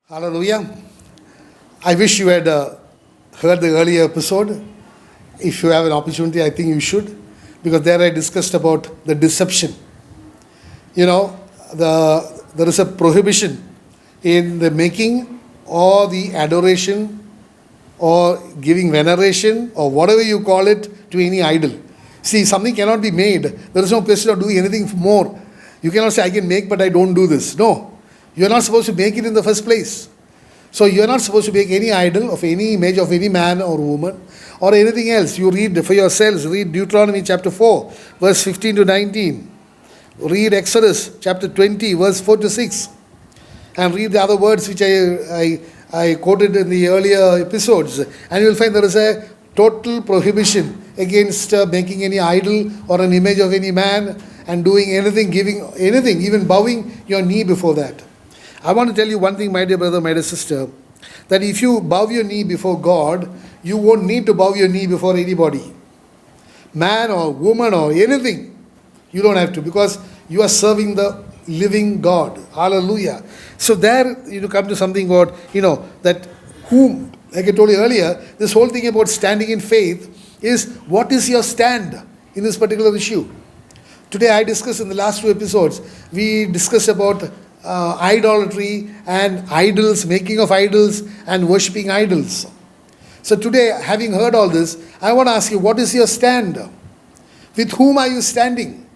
Hallelujah. I wish you had heard the earlier episode. If you have an opportunity, I think you should, because there I discussed about the deception. You know, there is a prohibition in the making or the adoration or giving veneration or whatever you call it to any idol. See, something cannot be made. There is no question of doing anything more. You cannot say, I can make, but I don't do this. No. You are not supposed to make it in the first place. So you are not supposed to make any idol of any image of any man or woman or anything else. You read for yourselves. Read Deuteronomy chapter 4, verse 15 to 19. Read Exodus chapter 20, verse 4 to 6. And read the other words which I quoted in the earlier episodes. And you will find there is a total prohibition against making any idol or an image of any man and doing anything, giving anything, even bowing your knee before that. I want to tell you one thing, my dear brother, my dear sister, that if you bow your knee before God, you won't need to bow your knee before anybody. Man or woman or anything. You don't have to, because you are serving the living God. Hallelujah. So there you come to something about, that whom, like I told you earlier, this whole thing about standing in faith is what is your stand in this particular issue. Today I discussed in the last two episodes, we discussed about idolatry and idols, making of idols and worshipping idols. So today, having heard all this, I want to ask you, what is your stand? With whom are you standing?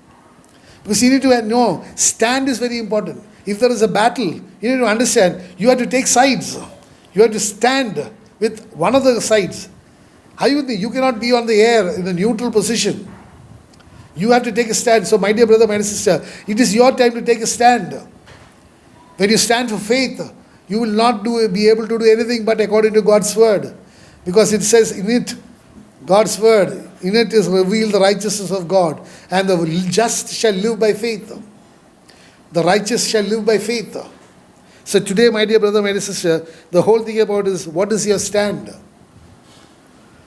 Because you need to know, stand is very important. If there is a battle, you need to understand, you have to take sides. You have to stand with one of the sides. Are you with me? You cannot be on the air in a neutral position. You have to take a stand. So my dear brother, my dear sister, it is your time to take a stand. When you stand for faith, you will not be able to do anything but according to God's word. Because it says in it, God's word, in it is revealed the righteousness of God. And the just shall live by faith. The righteous shall live by faith. So today, my dear brother, my dear sister, the whole thing about is, what is your stand?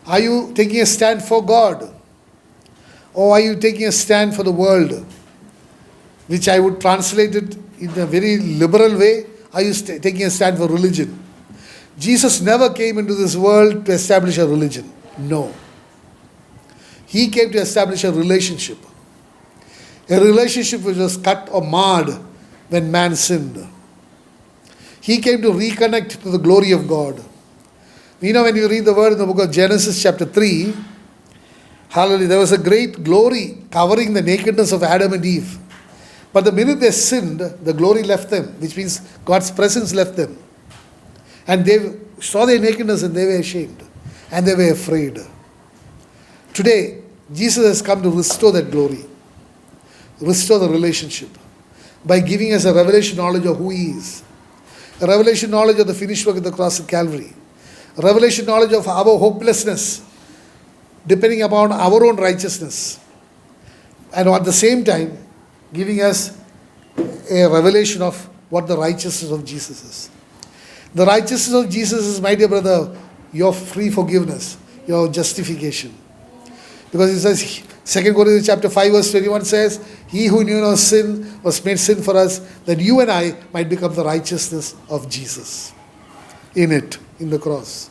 Are you taking a stand for God? Or are you taking a stand for the world? Which I would translate it in a very liberal way. Are you taking a stand for religion? Jesus never came into this world to establish a religion. No. He came to establish a relationship. A relationship which was cut or marred when man sinned. He came to reconnect to the glory of God. When you read the word in the book of Genesis chapter 3, hallelujah, there was a great glory covering the nakedness of Adam and Eve. But the minute they sinned, the glory left them, which means God's presence left them. And they saw their nakedness and they were ashamed. And they were afraid. Today, Jesus has come to restore that glory. Restore the relationship. By giving us a revelation knowledge of who He is. A revelation knowledge of the finished work of the cross of Calvary. A revelation knowledge of our hopelessness, depending upon our own righteousness. And at the same time, giving us a revelation of what the righteousness of Jesus is. The righteousness of Jesus is, my dear brother, your free forgiveness, your justification. Because it says, 2 Corinthians chapter 5 verse 21 says, He who knew no sin was made sin for us, that you and I might become the righteousness of Jesus. In the cross.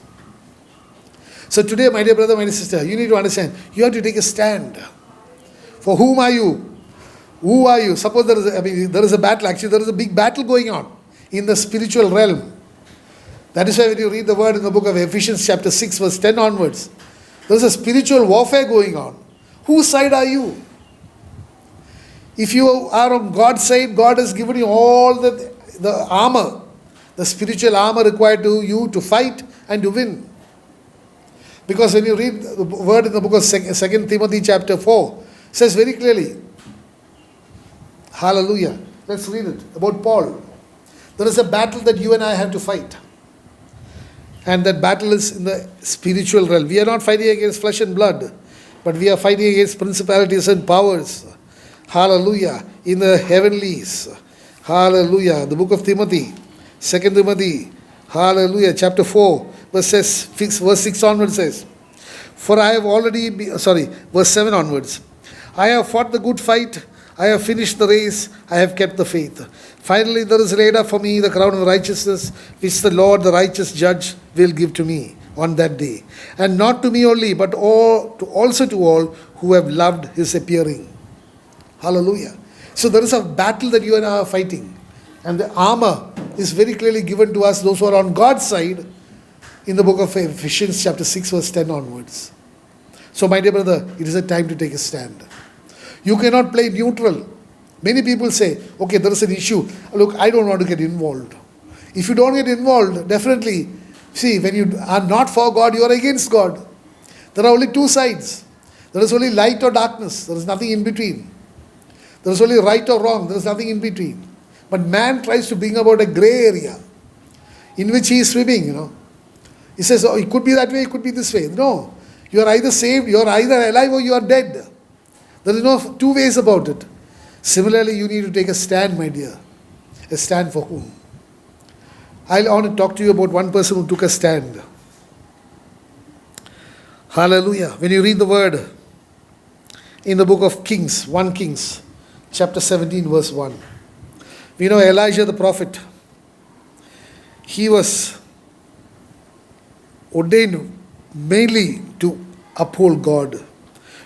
So today, my dear brother, my dear sister, you need to understand, you have to take a stand. For whom are you? Who are you? Suppose there is a battle. Actually, there is a big battle going on in the spiritual realm. That is why when you read the word in the book of Ephesians chapter 6 verse 10 onwards, there is a spiritual warfare going on. Whose side are you? If you are on God's side, God has given you all the armor, the spiritual armor required to you to fight and to win. Because when you read the word in the book of 2 Timothy chapter 4, it says very clearly, hallelujah. Let's read it about Paul. There is a battle that you and I have to fight. And that battle is in the spiritual realm. We are not fighting against flesh and blood, but we are fighting against principalities and powers. Hallelujah. In the heavenlies. Hallelujah. The book of Timothy, 2 Timothy, hallelujah, chapter 4, verse 6 onwards says, For I have already, verse 7 onwards. I have fought the good fight. I have finished the race, I have kept the faith. Finally, there is laid up for me the crown of righteousness, which the Lord, the righteous judge, will give to me on that day. And not to me only, but also to all who have loved his appearing. Hallelujah. So there is a battle that you and I are fighting. And the armor is very clearly given to us, those who are on God's side, in the book of Ephesians chapter 6 verse 10 onwards. So my dear brother, it is a time to take a stand. You cannot play neutral. Many people say, okay, there is an issue. Look, I don't want to get involved. If you don't get involved, definitely, see, when you are not for God, you are against God. There are only two sides. There is only light or darkness. There is nothing in between. There is only right or wrong. There is nothing in between. But man tries to bring about a gray area in which he is swimming, He says, oh, it could be that way, it could be this way. No. You are either saved, you are either alive or you are dead. There is no two ways about it. Similarly, you need to take a stand, my dear. A stand for whom? I want to talk to you about one person who took a stand. Hallelujah. When you read the word in the book of Kings, 1 Kings, chapter 17, verse 1. We know Elijah the prophet. He was ordained mainly to uphold God,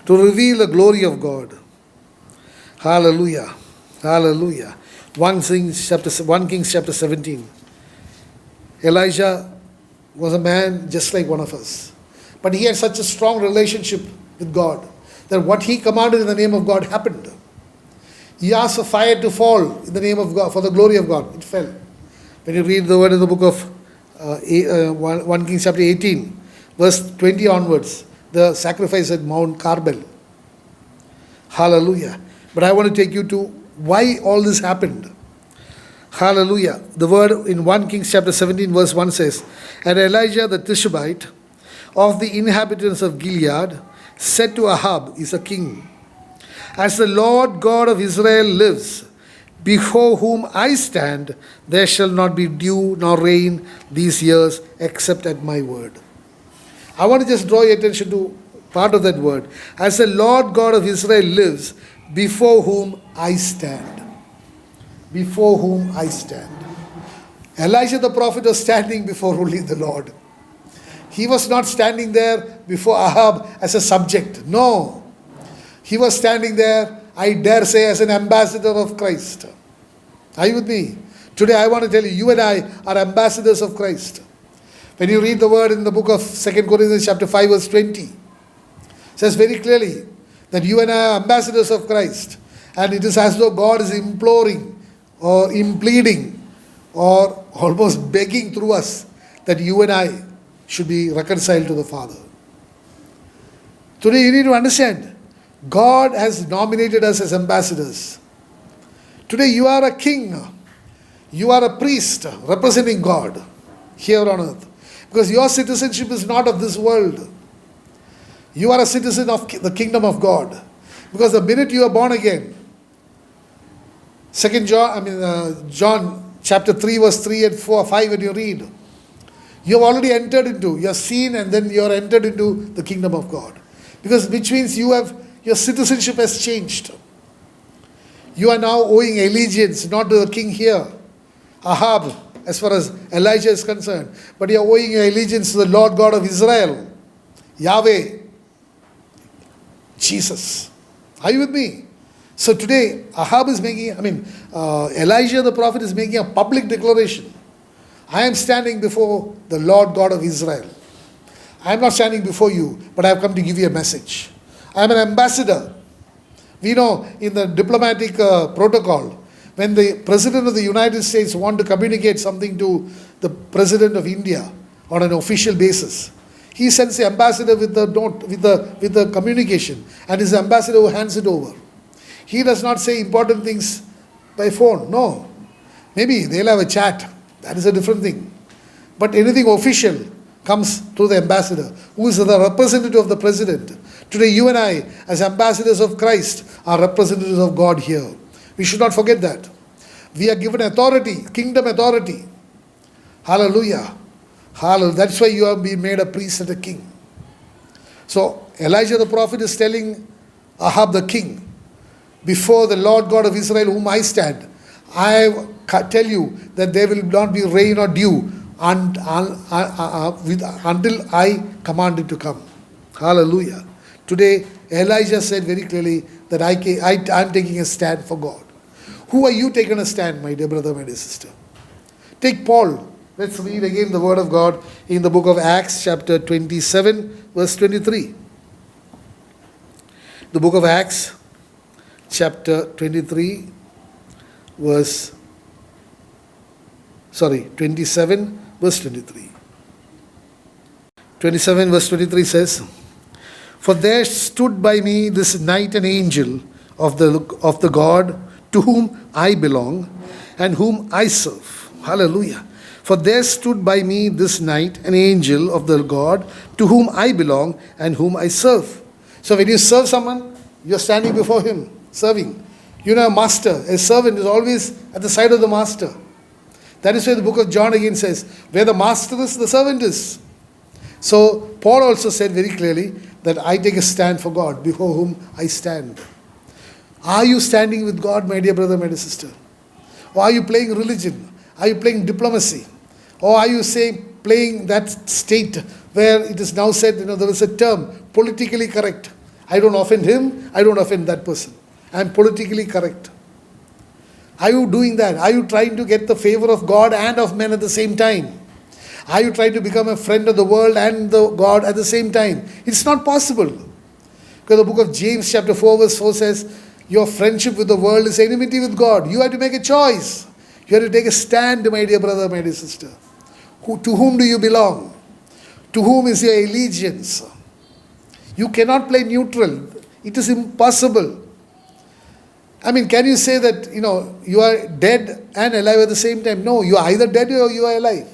to reveal the glory of God. Hallelujah. Hallelujah. 1 Kings chapter 17. Elijah was a man just like one of us. But he had such a strong relationship with God that what he commanded in the name of God happened. He asked for fire to fall in the name of God, for the glory of God. It fell. When you read the word in the book of 1 Kings chapter 18, verse 20 onwards, the sacrifice at Mount Carmel. Hallelujah. But I want to take you to why all this happened. Hallelujah. The word in 1 Kings chapter 17 verse 1 says, And Elijah the Tishbite of the inhabitants of Gilead said to Ahab, is a king, As the Lord God of Israel lives, before whom I stand, there shall not be dew nor rain these years except at my word. I want to just draw your attention to part of that word. As the Lord God of Israel lives, before whom I stand. Before whom I stand. Elijah the prophet was standing before only the Lord. He was not standing there before Ahab as a subject. No. He was standing there, I dare say, as an ambassador of Christ. Are you with me? Today I want to tell you, you and I are ambassadors of Christ. When you read the word in the book of 2 Corinthians chapter 5 verse 20, it says very clearly that you and I are ambassadors of Christ. And it is as though God is imploring or impleading or almost begging through us that you and I should be reconciled to the Father. Today you need to understand, God has nominated us as ambassadors. Today you are a king. You are a priest representing God here on earth. Because your citizenship is not of this world. You are a citizen of the kingdom of God. Because the minute you are born again, John chapter 3 verse 3 and 4, 5 when you read, you have already entered into, you have seen and then you are entered into the kingdom of God. Because which means your citizenship has changed. You are now owing allegiance not to the king here, Ahab, as far as Elijah is concerned, but you are owing your allegiance to the Lord God of Israel, Yahweh, Jesus. Are you with me? So today, Elijah the prophet is making a public declaration. I am standing before the Lord God of Israel. I am not standing before you, but I have come to give you a message. I am an ambassador. We know in the diplomatic protocol, when the President of the United States wants to communicate something to the President of India on an official basis, he sends the ambassador with the note, with the communication, and his ambassador who hands it over. He does not say important things by phone. No. Maybe they'll have a chat. That is a different thing. But anything official comes through the ambassador, who is the representative of the president. Today you and I, as ambassadors of Christ, are representatives of God here. We should not forget that. We are given authority, kingdom authority. Hallelujah. Hallelujah. That's why you have been made a priest and a king. So Elijah the prophet is telling Ahab the king, before the Lord God of Israel, whom I stand, I tell you that there will not be rain or dew until I command it to come. Hallelujah. Today, Elijah said very clearly that I am taking a stand for God. Who are you taking a stand, my dear brother, my dear sister? Take Paul. Let's read again the word of God in the book of Acts, chapter 27, verse 23. The book of Acts, chapter 27, verse 23. 27 verse 23 says, "For there stood by me this night an angel of the God to whom I belong and whom I serve." Hallelujah. "For there stood by me this night an angel of the God to whom I belong and whom I serve." So when you serve someone, you're standing before him, serving. You know, a master, a servant is always at the side of the master. That is why the book of John again says, where the master is, the servant is. So Paul also said very clearly that I take a stand for God, before whom I stand. Are you standing with God, my dear brother, my dear sister? Or are you playing religion? Are you playing diplomacy? Or are you playing that state where it is now said, there is a term, politically correct. I don't offend him, I don't offend that person. I am politically correct. Are you doing that? Are you trying to get the favor of God and of men at the same time? Are you trying to become a friend of the world and the God at the same time? It's not possible. Because the book of James chapter 4 verse 4 says, your friendship with the world is enmity with God. You have to make a choice. You have to take a stand, my dear brother, my dear sister. To whom do you belong? To whom is your allegiance? You cannot play neutral. It is impossible. I mean, can you say that, you are dead and alive at the same time? No, you are either dead or you are alive.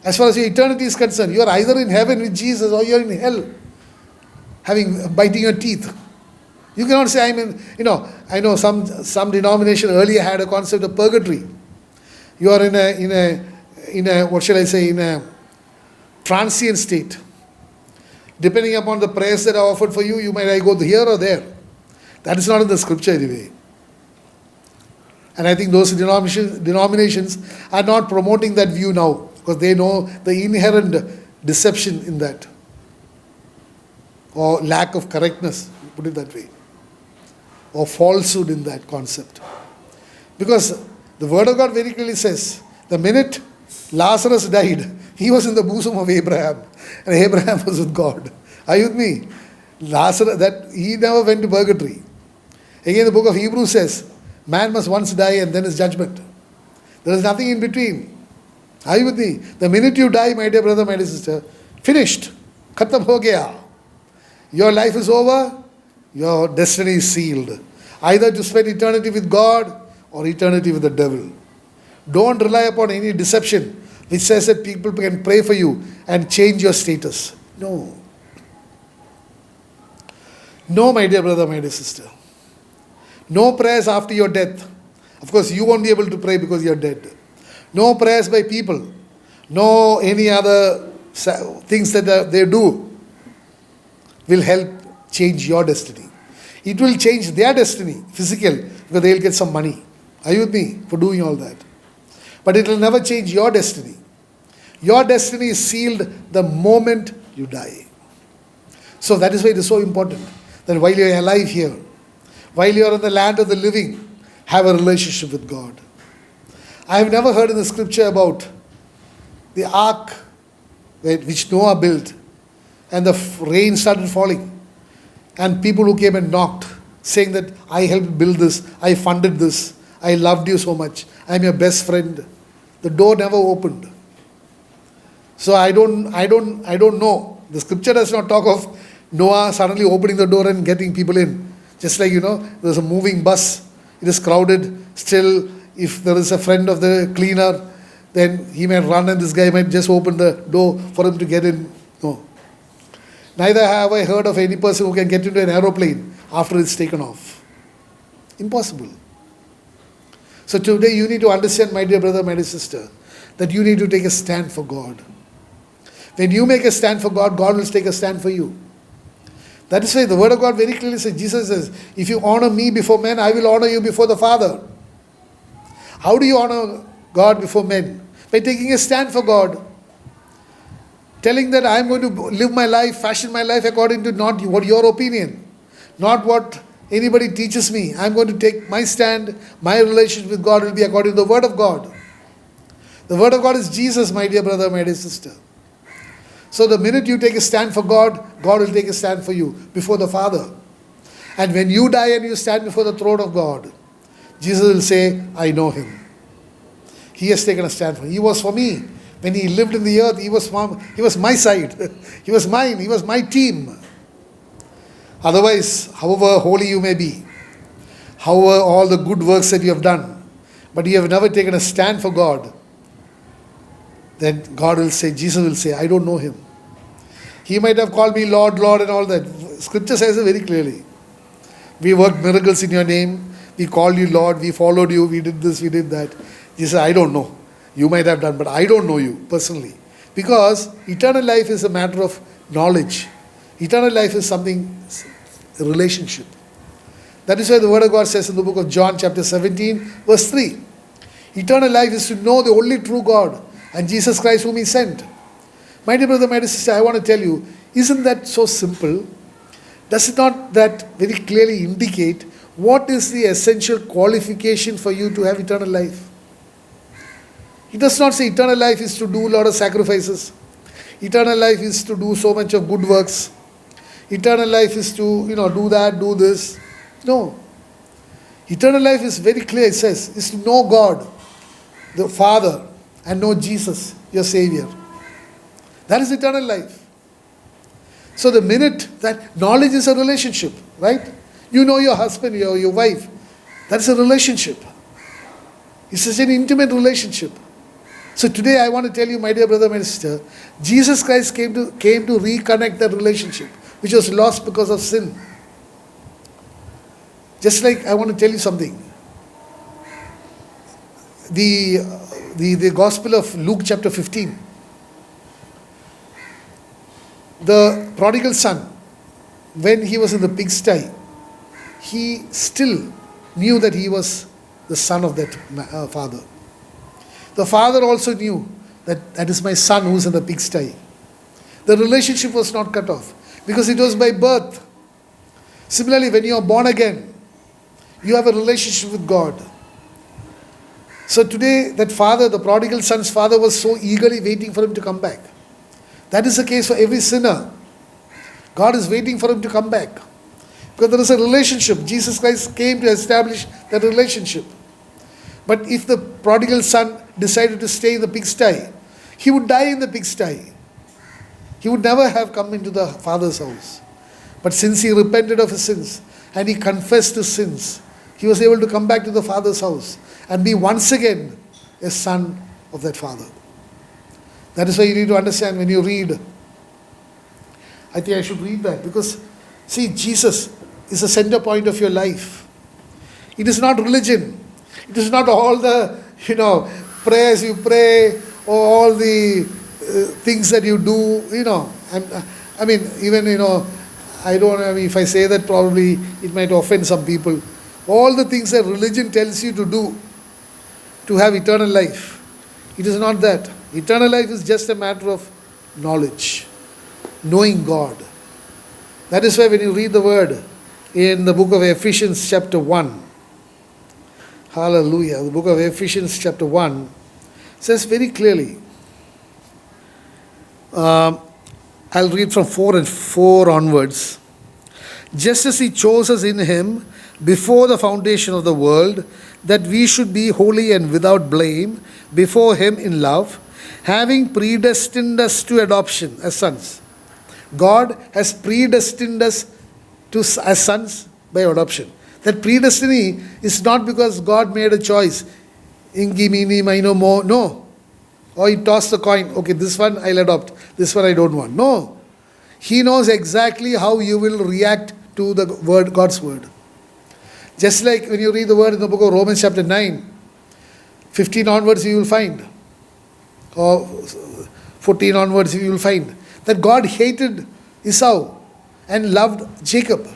As far as your eternity is concerned, you are either in heaven with Jesus or you are in hell, biting your teeth. You cannot say, I know some denomination earlier had a concept of purgatory. You are in a transient state. Depending upon the prayers that are offered for you, you might go here or there. That is not in the scripture anyway. And I think those denominations are not promoting that view now, because they know the inherent deception in that, or lack of correctness, put it that way, or falsehood in that concept. Because the word of God very clearly says, the minute Lazarus died, he was in the bosom of Abraham, and Abraham was with God. Are you with me? Lazarus, that he never went to purgatory. Again, the book of Hebrews says, man must once die and then his judgment. There is nothing in between. Are you with me? The minute you die, my dear brother, my dear sister, finished. Khatam ho gaya. Your life is over, your destiny is sealed. Either to spend eternity with God or eternity with the devil. Don't rely upon any deception which says that people can pray for you and change your status. No. No, my dear brother, my dear sister. No prayers after your death. Of course, you won't be able to pray because you're dead. No prayers by people. No any other things that they do will help change your destiny. It will change their destiny, physical, because they'll get some money. Are you with me? For doing all that. But it will never change your destiny. Your destiny is sealed the moment you die. So that is why it is so important that while you are alive here, while you are in the land of the living, have a relationship with God. I have never heard in the scripture about the ark which Noah built, and the rain started falling, and people who came and knocked, saying that I helped build this, I funded this, I loved you so much, I am your best friend. The door never opened. So I don't know. The scripture does not talk of Noah suddenly opening the door and getting people in. Just like, there's a moving bus, it is crowded. Still, if there is a friend of the cleaner, then he may run and this guy might just open the door for him to get in. No. Neither have I heard of any person who can get into an aeroplane after it's taken off. Impossible. So today you need to understand, my dear brother, my dear sister, that you need to take a stand for God. When you make a stand for God, God will take a stand for you. That is why the Word of God very clearly says, Jesus says, if you honor me before men, I will honor you before the Father. How do you honor God before men? By taking a stand for God. Telling that I am going to live my life, fashion my life according to not what your opinion, not what anybody teaches me. I am going to take my stand. My relationship with God will be according to the Word of God. The Word of God is Jesus, my dear brother, my dear sister. So the minute you take a stand for God, God will take a stand for you before the Father. And when you die and you stand before the throne of God, Jesus will say, I know him. He has taken a stand for me. He was for me. When he lived in the earth, he was my side. He was mine. He was my team. Otherwise, however holy you may be, however all the good works that you have done, but you have never taken a stand for God, then God will say, Jesus will say, I don't know him. He might have called me Lord, Lord and all that. Scripture says it very clearly. We worked miracles in your name. We called you Lord. We followed you. We did this, we did that. Jesus said, I don't know. You might have done, but I don't know you personally. Because eternal life is a matter of knowledge. Eternal life is something, a relationship. That is why the Word of God says in the book of John chapter 17, verse 3. Eternal life is to know the only true God and Jesus Christ whom he sent. My dear brother, my dear sister, I want to tell you, isn't that so simple? Does it not that very clearly indicate what is the essential qualification for you to have eternal life? It does not say eternal life is to do a lot of sacrifices. Eternal life is to do so much of good works. Eternal life is to, do that, do this. No. Eternal life is very clear, it says, is to know God, the Father, and know Jesus, your Savior. That is eternal life. So the minute that knowledge is a relationship, right? You know your husband, your wife. That is a relationship. It's such an intimate relationship. So today I want to tell you, my dear brother, my sister, Jesus Christ came to reconnect that relationship, which was lost because of sin. Just like I want to tell you something. The Gospel of Luke chapter 15. The prodigal son, when he was in the pigsty, he still knew that he was the son of that father. The father also knew that is my son who is in the pigsty. The relationship was not cut off because it was by birth. Similarly, when you are born again, you have a relationship with God. So today, that father, the prodigal son's father, was so eagerly waiting for him to come back. That is the case for every sinner. God is waiting for him to come back. Because there is a relationship. Jesus Christ came to establish that relationship. But if the prodigal son decided to stay in the pigsty, he would die in the pigsty. He would never have come into the Father's house. But since he repented of his sins and he confessed his sins, he was able to come back to the Father's house and be once again a son of that Father. That is why you need to understand when you read. I think I should read that because, see, Jesus is the center point of your life. It is not religion. It is not all the, prayers you pray or all the things that you do, I don't know if I say that probably it might offend some people. All the things that religion tells you to do to have eternal life. It is not that. Eternal life is just a matter of knowledge, knowing God. That is why when you read the word in the book of Ephesians chapter 1, hallelujah, the book of Ephesians chapter 1 says very clearly, I'll read from 4 onwards. Just as he chose us in him before the foundation of the world, that we should be holy and without blame before him in love, having predestined us to adoption as sons. God has predestined us as sons by adoption. That predestiny is not because God made a choice. Ingi, meeny, mino, mo. No. Or he tossed the coin. Okay, this one I'll adopt. This one I don't want. No. He knows exactly how you will react to the word, God's word. Just like when you read the word in the book of Romans chapter 9, 15 onwards you will find, or 14 onwards you will find, that God hated Esau and loved Jacob.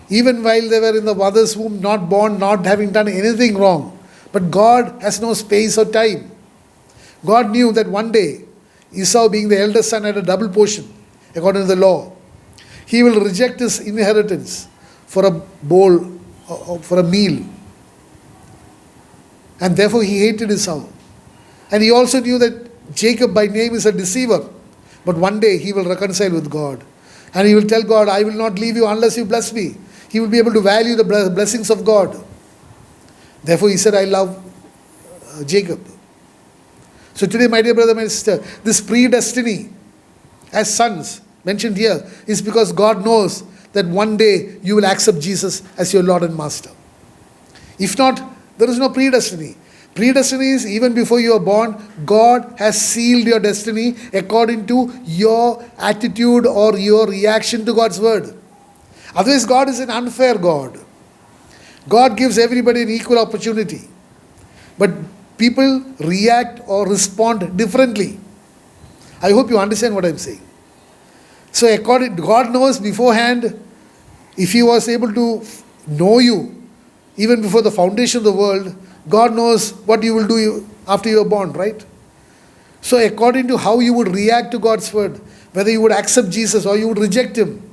Even while they were in the mother's womb, not born, not having done anything wrong. But God has no space or time. God knew that one day, Esau, being the eldest son, had a double portion, according to the law. He will reject his inheritance for a bowl, for a meal. And therefore he hated Esau. And he also knew that Jacob by name is a deceiver. But one day he will reconcile with God. And he will tell God, I will not leave you unless you bless me. He will be able to value the blessings of God. Therefore he said, I love Jacob. So today, my dear brother, my sister, this predestiny as sons mentioned here is because God knows that one day you will accept Jesus as your Lord and Master. If not, there is no predestiny. Predestiny is even before you are born, God has sealed your destiny according to your attitude or your reaction to God's word. Otherwise, God is an unfair God. God gives everybody an equal opportunity. But people react or respond differently. I hope you understand what I'm saying. So God knows beforehand, if He was able to know you, even before the foundation of the world, God knows what you will do after you are born, right? So according to how you would react to God's word, whether you would accept Jesus or you would reject Him,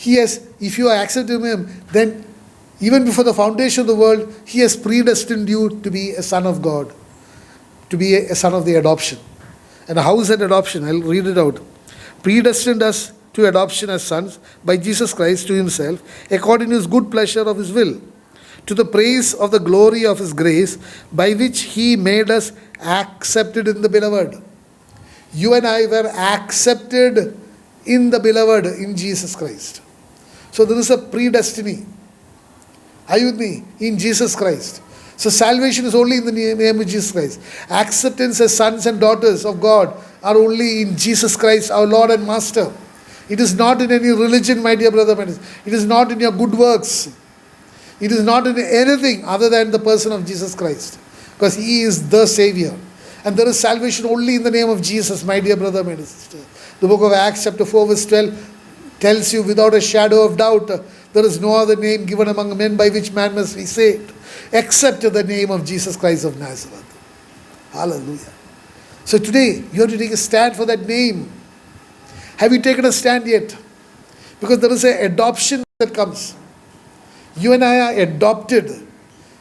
if you are accepting Him, then even before the foundation of the world, He has predestined you to be a son of God, to be a son of the adoption. And how is that adoption? I'll read it out. Predestined us to adoption as sons by Jesus Christ to Himself, according to His good pleasure of His will, to the praise of the glory of His grace, by which He made us accepted in the beloved. You and I were accepted in the beloved, in Jesus Christ. So there is a predestiny. Are you with me? In Jesus Christ. So salvation is only in the name of Jesus Christ. Acceptance as sons and daughters of God are only in Jesus Christ, our Lord and Master. It is not in any religion, my dear brother. It is not in your good works. It is not in anything other than the person of Jesus Christ. Because He is the Savior. And there is salvation only in the name of Jesus, my dear brother, my sister. The book of Acts chapter 4 verse 12 tells you without a shadow of doubt, there is no other name given among men by which man must be saved, except the name of Jesus Christ of Nazareth. Hallelujah. So today, you have to take a stand for that name. Have you taken a stand yet? Because there is an adoption that comes. You and I are adopted.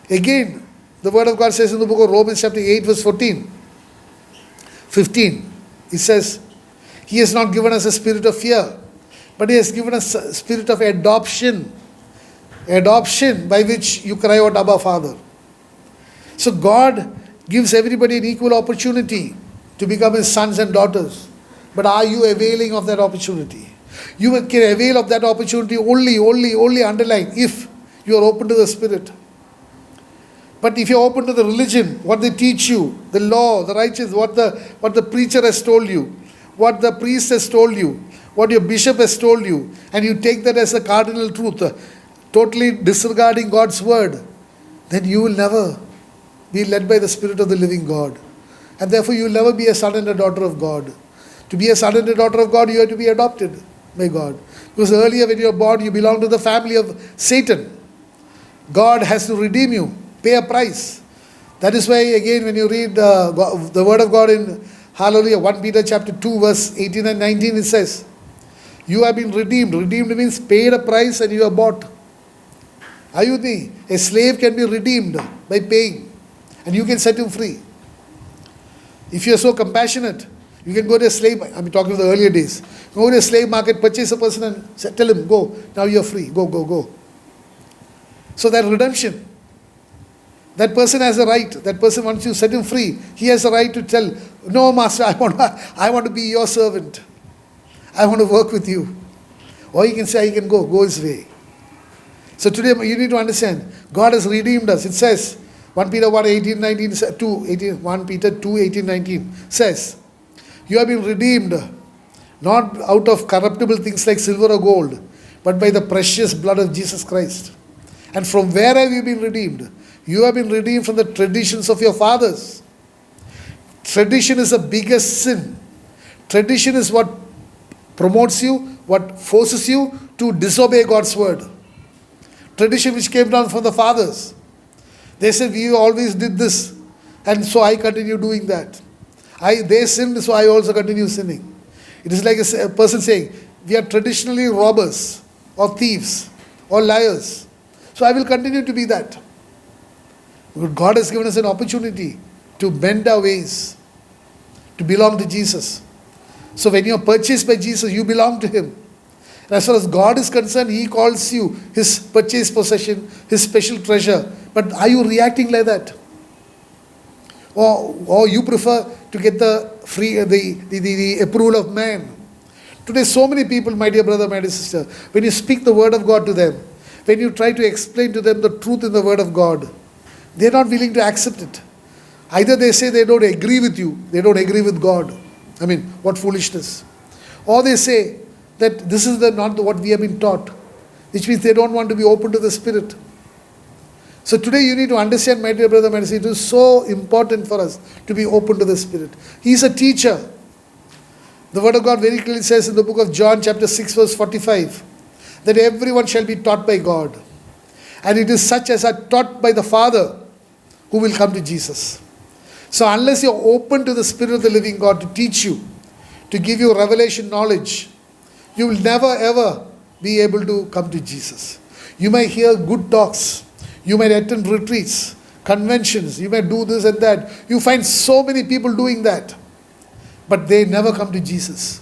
Again, the word of God says in the book of Romans chapter 8 verse 15, it says, He has not given us a spirit of fear, but He has given us a spirit of adoption. Adoption by which you cry out, Abba, Father. So God gives everybody an equal opportunity to become His sons and daughters. But are you availing of that opportunity? You can avail of that opportunity only underline if you are open to the Spirit. But if you are open to the religion, what they teach you, the law, the righteousness, what the preacher has told you, what the priest has told you, what your bishop has told you, and you take that as a cardinal truth, totally disregarding God's word, then you will never be led by the Spirit of the living God. And therefore you will never be a son and a daughter of God. To be a son and a daughter of God, you have to be adopted by God. Because earlier when you are born, you belong to the family of Satan. God has to redeem you, pay a price. That is why again when you read the word of God in Hallelujah, 1 Peter chapter 2 verse 18 and 19, it says, you have been redeemed. Redeemed means paid a price and you are bought. Are you with me? A slave can be redeemed by paying, and you can set him free. If you are so compassionate, you can go to a slave, I'm talking of the earlier days, go to a slave market, purchase a person and tell him, go, now you are free, go. So that redemption, that person has a right, that person wants you to set him free, he has a right to tell, no master, I want to be your servant. I want to work with you. Or he can say, he can go his way. So today you need to understand, God has redeemed us. It says, 1 Peter 1, 18, 19, 1 Peter 2, 18, 19 says, you have been redeemed, not out of corruptible things like silver or gold, but by the precious blood of Jesus Christ. And from where have you been redeemed? You have been redeemed from the traditions of your fathers. Tradition is the biggest sin. Tradition is what promotes you, what forces you to disobey God's word. Tradition which came down from the fathers. They said, we always did this, and so I continue doing that. They sinned, so I also continue sinning. It is like a person saying, we are traditionally robbers, or thieves, or liars. So I will continue to be that. But God has given us an opportunity to bend our ways, to belong to Jesus. So when you are purchased by Jesus, you belong to Him. And as far as God is concerned, He calls you His purchased possession, His special treasure. But are you reacting like that? Or you prefer to get the approval of man? Today so many people, my dear brother, my dear sister, when you speak the word of God to them, when you try to explain to them the truth in the word of God, they are not willing to accept it. Either they say they don't agree with you, they don't agree with God. I mean, what foolishness. Or they say that this is not what we have been taught, which means they don't want to be open to the Spirit. So today you need to understand, my dear brother, my dear sister, it is so important for us to be open to the Spirit. He is a teacher. The word of God very clearly says in the book of John chapter 6 verse 45, that everyone shall be taught by God. And it is such as are taught by the Father who will come to Jesus. So unless you are open to the Spirit of the living God to teach you, to give you revelation knowledge, you will never ever be able to come to Jesus. You may hear good talks. You might attend retreats, conventions. You may do this and that. You find so many people doing that. But they never come to Jesus.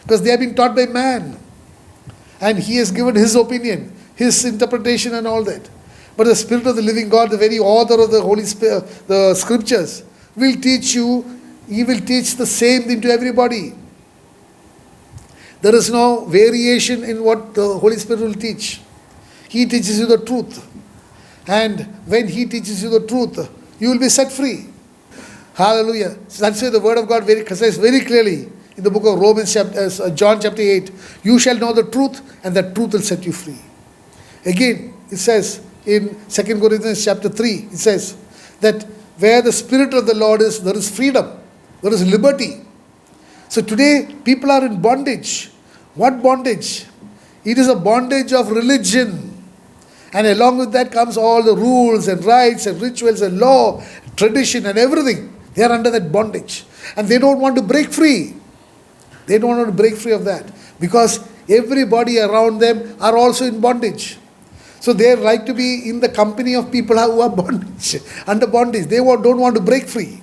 Because they have been taught by man. And he has given his opinion, his interpretation and all that. But the Spirit of the living God, the very author of the Holy Spirit, the scriptures, will teach you. He will teach the same thing to everybody. There is no variation in what the Holy Spirit will teach. He teaches you the truth. And when He teaches you the truth, you will be set free. Hallelujah. So that's why the word of God says very clearly in the book of John chapter 8, you shall know the truth, and that truth will set you free. Again, it says in 2 Corinthians chapter 3, it says that where the Spirit of the Lord is, there is freedom, there is liberty. So today, people are in bondage. What bondage? It is a bondage of religion. And along with that comes all the rules and rights and rituals and law, tradition and everything. They are under that bondage. And they don't want to break free. They don't want to break free of that. Because everybody around them are also in bondage. So they like to be in the company of people who are bondage, under bondage. They don't want to break free.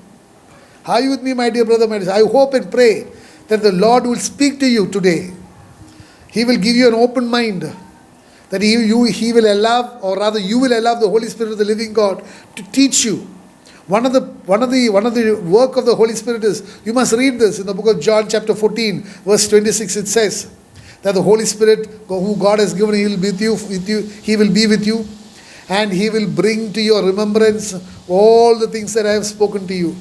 Are you with me, my dear brother, my dear sister? I hope and pray that the Lord will speak to you today. He will give you an open mind. That He will allow, or rather you will allow the Holy Spirit of the living God to teach you. One of the work of the Holy Spirit is, you must read this in the book of John chapter 14 verse 26. It says that the Holy Spirit who God has given, He will be with you, and He will bring to your remembrance all the things that I have spoken to you.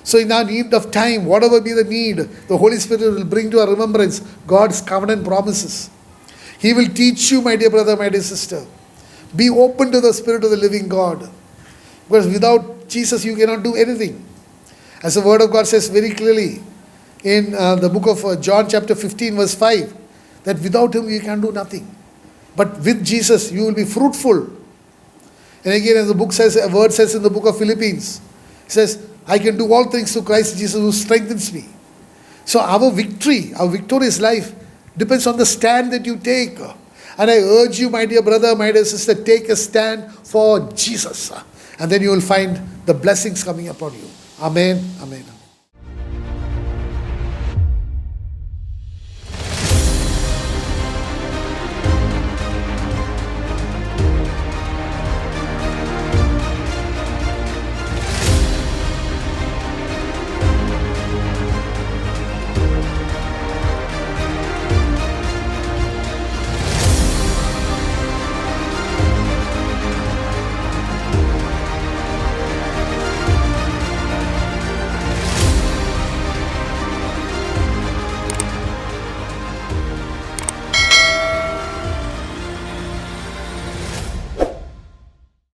So in our need of time, whatever be the need, the Holy Spirit will bring to our remembrance God's covenant promises. He will teach you, my dear brother, my dear sister. Be open to the Spirit of the living God. Because without Jesus, you cannot do anything. As the Word of God says very clearly in the book of John chapter 15 verse 5, that without Him you can do nothing. But with Jesus, you will be fruitful. And again, as the book says, a word says in the book of Philippians, it says, I can do all things through Christ Jesus who strengthens me. So our victory, our victorious life, depends on the stand that you take. And I urge you, my dear brother, my dear sister, take a stand for Jesus. And then you will find the blessings coming upon you. Amen. Amen.